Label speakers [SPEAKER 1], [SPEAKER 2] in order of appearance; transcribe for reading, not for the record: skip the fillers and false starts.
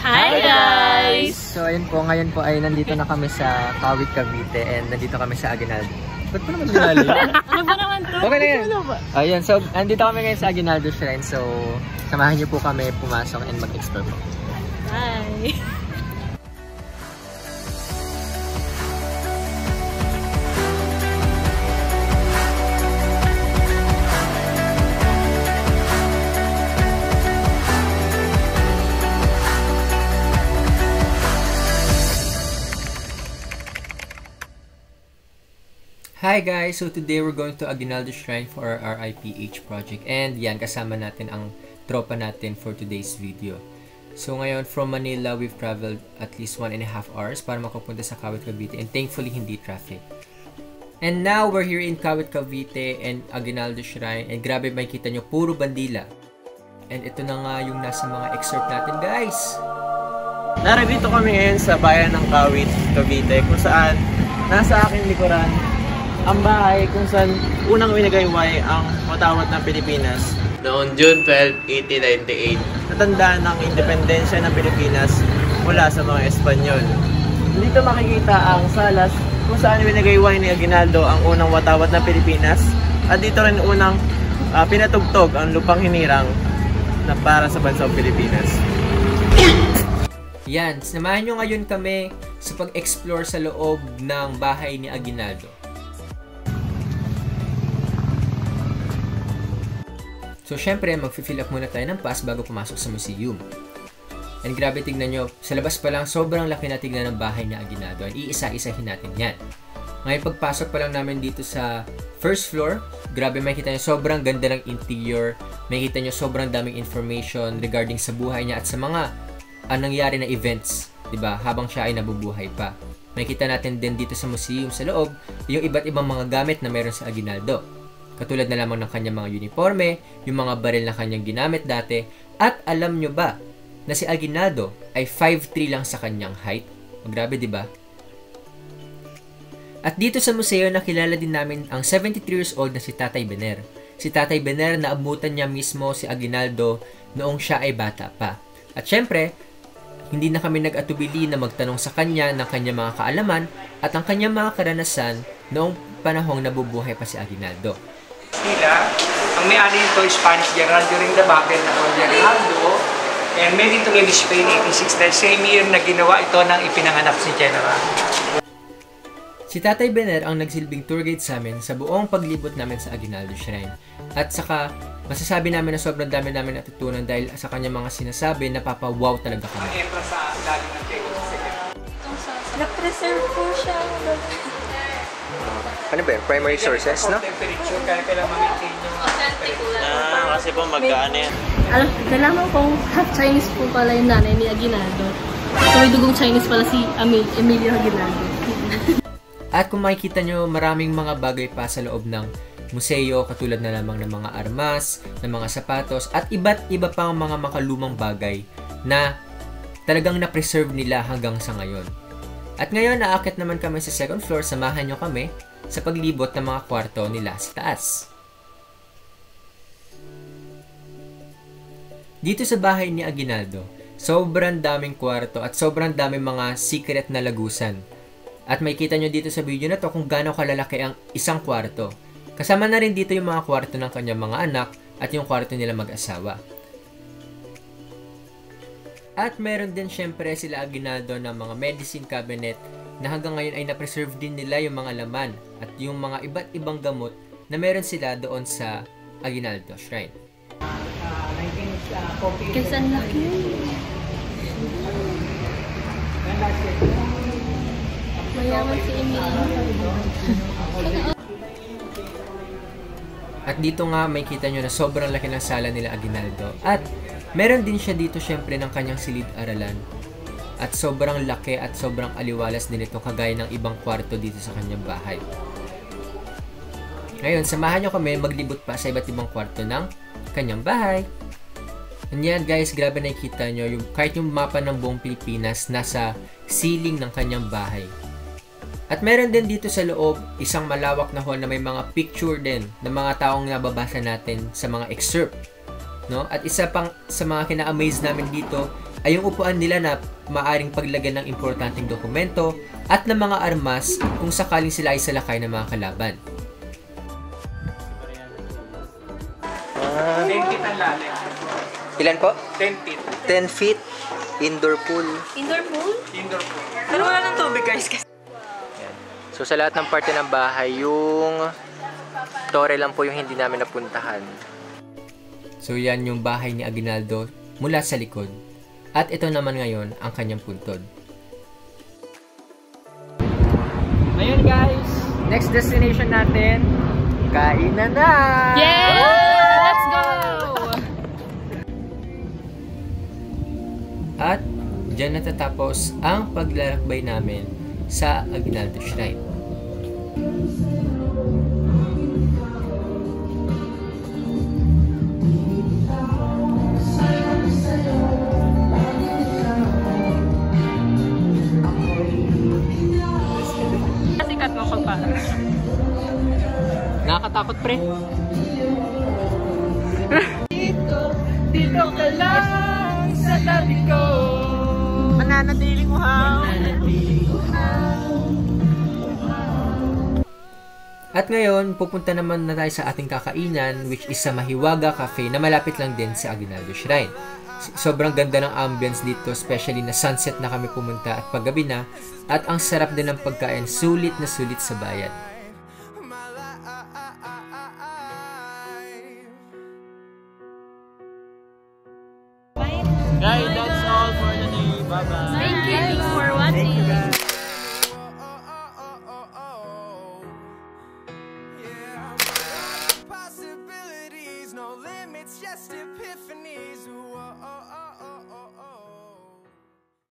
[SPEAKER 1] Hi guys!
[SPEAKER 2] So ayun po, ngayon po ay nandito na kami sa Kawit, Cavite and nandito kami sa Aguinaldo. Ba't po naman nilali?
[SPEAKER 1] Ano ba naman to?
[SPEAKER 2] Okay na yan. Ayun, so nandito kami ngayon sa Aguinaldo Shrine. So samahan niyo po kami pumasok and mag-explore po.
[SPEAKER 1] Hi!
[SPEAKER 2] Hi guys! So today we're going to Aguinaldo Shrine for our RIPH project. And yan, kasama natin ang tropa natin for today's video. So ngayon, from Manila, we've traveled at least 1.5 hours para makapunta sa Kawit, Cavite. And thankfully, hindi traffic. And now, we're here in Kawit, Cavite and Aguinaldo Shrine. And grabe, makikita nyo, puro bandila. And ito na nga yung nasa mga excerpt natin, guys!
[SPEAKER 3] Narito kami ngayon sa bayan ng Kawit, Cavite, kung saan nasa aking likuran ang bahay kung saan unang winagayway ang watawat ng Pilipinas noong June 12, 1898. Natandaan ng independensya ng Pilipinas mula sa mga Espanyol. Dito makikita ang salas kung saan winagayway ni Aguinaldo ang unang watawat ng Pilipinas, at dito rin unang pinatugtog ang lupang hinirang na para sa bansang Pilipinas.
[SPEAKER 2] Yan, samahan nyo ngayon kami sa pag-explore sa loob ng bahay ni Aguinaldo. So, syempre, mag-fill up muna tayo ng pass bago pumasok sa museum. And grabe, tignan nyo, sa labas pa lang, sobrang laki na tignan ng bahay ni Aguinaldo. And iisa-isahin natin yan. Ngayon, pagpasok pa lang namin dito sa first floor, grabe, makikita nyo, sobrang ganda ng interior. Makikita nyo, sobrang daming information regarding sa buhay niya at sa mga nangyari na events, diba, habang siya ay nabubuhay pa. Makikita natin din dito sa museum sa loob, yung iba't ibang mga gamit na meron sa Aguinaldo. Katulad na lamang ng kanyang mga uniforme, yung mga baril na kanyang ginamit dati, at alam nyo ba na si Aguinaldo ay 5'3" lang sa kanyang height? Grabe, diba? At dito sa museo, nakilala din namin ang 73 years old na si Tatay Bener. Si Tatay Bener, naabutan niya mismo si Aguinaldo noong siya ay bata pa. At syempre, hindi na kami nag-atubili na magtanong sa kanya ng kanyang mga kaalaman at ang kanyang mga karanasan noong panahong nabubuhay pa si Aguinaldo.
[SPEAKER 4] Sila, ang may-ari nito Spanish general during the battle na Aguinaldo, and made it to Spain 1869, same year na ginawa ito nang ipinanganak si General.
[SPEAKER 2] Si Tatay Bener ang nagsilbing tour guide sa amin sa buong paglibot namin sa Aguinaldo Shrine. At saka, masasabi namin na sobrang dami namin natutunan dahil sa kanyang mga sinasabi, napapa-wow talaga kami.
[SPEAKER 4] Entra sa lalim ng Diego II.
[SPEAKER 1] Na-preserve po siya.
[SPEAKER 2] Ano ba yun? Primary sources, no?
[SPEAKER 4] Temperature, kaya kailangan ma-maintain yung temperature.
[SPEAKER 3] Kasi po magkaan yan.
[SPEAKER 1] Nalaman kong half Chinese po pala yung nanay ni Aguinaldo. So may dugong Chinese pala si Emilio Aguinaldo.
[SPEAKER 2] At kung makikita nyo, maraming mga bagay pa sa loob ng museo, katulad na lamang ng mga armas, ng mga sapatos, at iba't iba pang mga makalumang bagay na talagang na-preserve nila hanggang sa ngayon. At ngayon, naakit naman kami sa second floor. Samahan nyo kami sa paglibot ng mga kwarto nila sa taas. Dito sa bahay ni Aguinaldo, sobrang daming kwarto at sobrang daming mga secret na lagusan. At makikita nyo dito sa video na to kung gaano kalalaki ang isang kwarto. Kasama na rin dito yung mga kwarto ng kanyang mga anak at yung kwarto nila mag-asawa. At meron din syempre sila Aguinaldo ng mga medicine cabinet na hanggang ngayon ay na-preserve din nila yung mga laman at yung mga iba't ibang gamot na meron sila doon sa Aguinaldo Shrine.
[SPEAKER 1] Kasi ang laki. Mayaman si Emilio.
[SPEAKER 2] At dito nga makikita nyo na sobrang laki ng sala nila Aguinaldo. At meron din siya dito syempre ng kanyang silid-aralan. At sobrang laki at sobrang aliwalas din ito kagaya ng ibang kwarto dito sa kanyang bahay. Ngayon, samahan nyo kami maglibot pa sa iba't ibang kwarto ng kanyang bahay. And yan guys, grabe nakikita nyo, kahit yung mapa ng buong Pilipinas nasa ceiling ng kanyang bahay. At meron din dito sa loob isang malawak na hall na may mga picture din ng mga taong nababasa natin sa mga excerpt. No? At isa pang sa mga kina-amaze namin dito ay yung upuan nila na maaring paglagyan ng importanteng dokumento at ng mga armas kung sakaling sila ay salakay ng mga kalaban.
[SPEAKER 4] 10 feet ang lalim.
[SPEAKER 2] Ilan po?
[SPEAKER 4] 10 feet.
[SPEAKER 2] 10 feet. Indoor pool.
[SPEAKER 1] Indoor pool?
[SPEAKER 4] Indoor pool.
[SPEAKER 3] Pero wala ng tubig guys.
[SPEAKER 2] So sa lahat ng parte ng bahay, yung tore lang po yung hindi namin napuntahan. So yan yung bahay ni Aguinaldo mula sa likod. At ito naman ngayon ang kanyang puntod.
[SPEAKER 3] Ayun guys, next destination natin, kainan na!
[SPEAKER 1] Yeah! Let's go!
[SPEAKER 2] At dyan natatapos ang paglalakbay namin sa Aguinaldo Shrine.
[SPEAKER 1] Sikat mo pagpasok siya.
[SPEAKER 2] Nakakatakot pre.
[SPEAKER 1] Dito ka lang sa tabi ko.
[SPEAKER 3] Mananatiling mo ha!
[SPEAKER 2] At ngayon, pupunta naman na tayo sa ating kakainan, which is sa Mahiwaga Cafe na malapit lang din sa Aguinaldo Shrine. Sobrang ganda ng ambience dito, especially na sunset na kami pumunta at paggabi na, at ang sarap din ng pagkain, sulit na sulit sa bayan.
[SPEAKER 3] Guys, that's all for today. Bye-bye!
[SPEAKER 1] Thank you for watching.